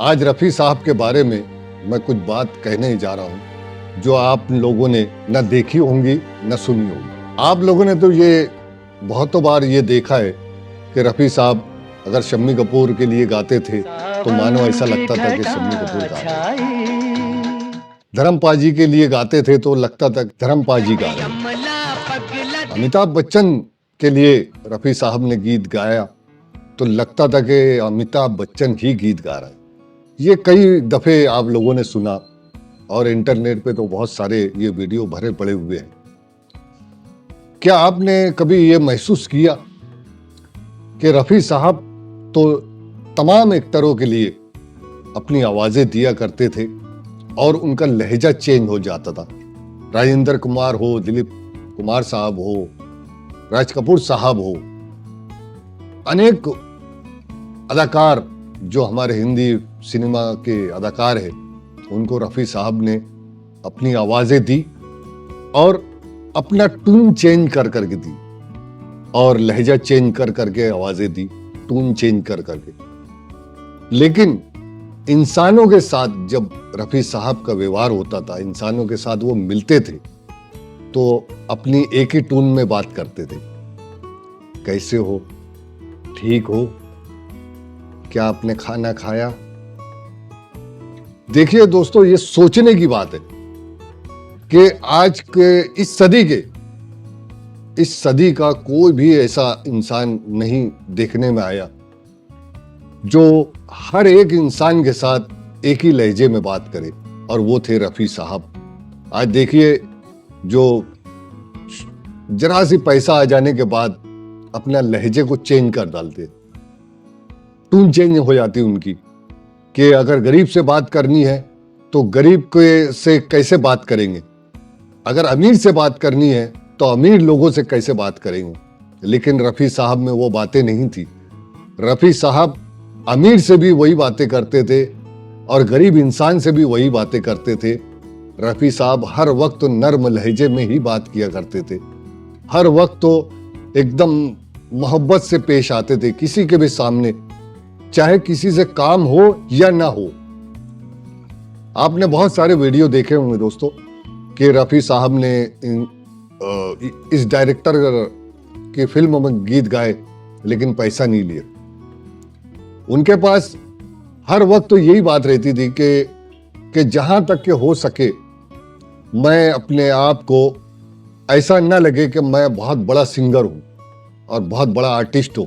आज रफ़ी साहब के बारे में मैं कुछ बात कहने जा रहा हूं जो आप लोगों ने न देखी होंगी न सुनी होगी। आप लोगों ने तो ये बहुतों बार ये देखा है कि रफ़ी साहब अगर शम्मी कपूर के लिए गाते थे तो मानो ऐसा लगता था कि शम्मी कपूर गा रहे हैं। धर्मपाल जी के लिए गाते थे तो लगता था धर्मपाल जी गा रहे हैं। अमिताभ बच्चन के लिए रफ़ी साहब ने गीत गाया तो लगता था कि अमिताभ बच्चन ही गीत गा रहा है। ये कई दफे आप लोगों ने सुना और इंटरनेट पे तो बहुत सारे ये वीडियो भरे पड़े हुए हैं। क्या आपने कभी ये महसूस किया कि रफ़ी साहब तो तमाम एक्टरों के लिए अपनी आवाजें दिया करते थे और उनका लहजा चेंज हो जाता था। राजेंद्र कुमार हो, दिलीप कुमार साहब हो, राज कपूर साहब हो, अनेक अदाकार जो हमारे हिंदी सिनेमा के अदाकार हैं उनको रफ़ी साहब ने अपनी आवाजें दी और अपना टून चेंज कर करके दी और लहजा चेंज कर करके आवाजें दी, टून चेंज कर करके। लेकिन इंसानों के साथ जब रफ़ी साहब का व्यवहार होता था, इंसानों के साथ वो मिलते थे तो अपनी एक ही टून में बात करते थे। कैसे हो, ठीक हो, क्या आपने खाना खाया? देखिए दोस्तों, ये सोचने की बात है कि आज के इस सदी का कोई भी ऐसा इंसान नहीं देखने में आया जो हर एक इंसान के साथ एक ही लहजे में बात करे, और वो थे रफ़ी साहब। आज देखिए, जो जरा सी पैसा आ जाने के बाद अपना लहजे को चेंज कर डालते, टून चेंज हो जाती उनकी कि अगर गरीब से बात करनी है तो गरीब के से कैसे बात करेंगे, अगर अमीर से बात करनी है तो अमीर लोगों से कैसे बात करेंगे। लेकिन रफ़ी साहब में वो बातें नहीं थी। रफ़ी साहब अमीर से भी वही बातें करते थे और गरीब इंसान से भी वही बातें करते थे। रफ़ी साहब हर वक्त नर्म लहजे में ही बात किया करते थे, हर वक्त तो एकदम मोहब्बत से पेश आते थे किसी के भी सामने, चाहे किसी से काम हो या ना हो। आपने बहुत सारे वीडियो देखे होंगे दोस्तों कि रफ़ी साहब ने इस डायरेक्टर की फिल्म में गीत गाए लेकिन पैसा नहीं लिया। उनके पास हर वक्त तो यही बात रहती थी कि जहां तक के हो सके मैं अपने आप को ऐसा ना लगे कि मैं बहुत बड़ा सिंगर हूं और बहुत बड़ा आर्टिस्ट हूं।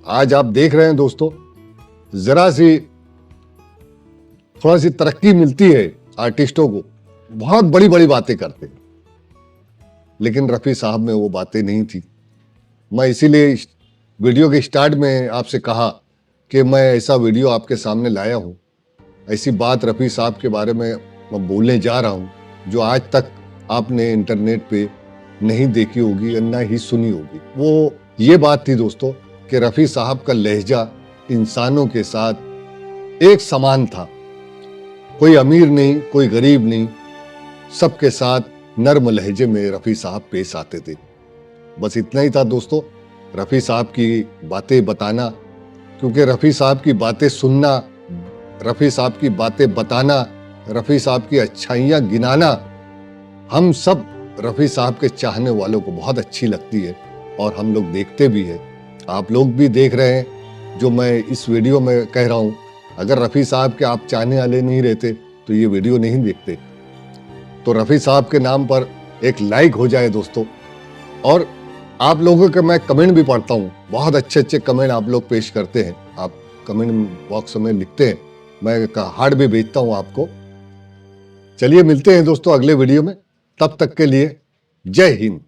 आज आप देख रहे हैं दोस्तों, जरा सी थोड़ा सी तरक्की मिलती है आर्टिस्टों को, बहुत बड़ी बड़ी बातें करते हैं, लेकिन रफ़ी साहब में वो बातें नहीं थी। मैं इसीलिए वीडियो के स्टार्ट में आपसे कहा कि मैं ऐसा वीडियो आपके सामने लाया हूं, ऐसी बात रफ़ी साहब के बारे में मैं बोलने जा रहा हूं जो आज तक आपने इंटरनेट पे नहीं देखी होगी या ना ही सुनी होगी। वो ये बात थी दोस्तों कि रफ़ी साहब का लहजा इंसानों के साथ एक समान था, कोई अमीर नहीं, कोई गरीब नहीं, सबके साथ नर्म लहजे में रफ़ी साहब पेश आते थे। बस इतना ही था दोस्तों, रफ़ी साहब की बातें बताना, क्योंकि रफ़ी साहब की बातें सुनना, रफ़ी साहब की बातें बताना, रफ़ी साहब की अच्छाइयाँ गिनाना, हम सब रफ़ी साहब के चाहने वालों को बहुत अच्छी लगती है और हम लोग देखते भी हैं। आप लोग भी देख रहे हैं जो मैं इस वीडियो में कह रहा हूँ। अगर रफ़ी साहब के आप चाहने वाले नहीं रहते तो ये वीडियो नहीं देखते। तो रफ़ी साहब के नाम पर एक लाइक हो जाए दोस्तों। और आप लोगों के मैं कमेंट भी पढ़ता हूँ, बहुत अच्छे अच्छे कमेंट आप लोग पेश करते हैं, आप कमेंट बॉक्स में लिखते हैं, मैं हार्ड भी भेजता हूँ आपको। चलिए मिलते हैं दोस्तों अगले वीडियो में, तब तक के लिए जय हिंद।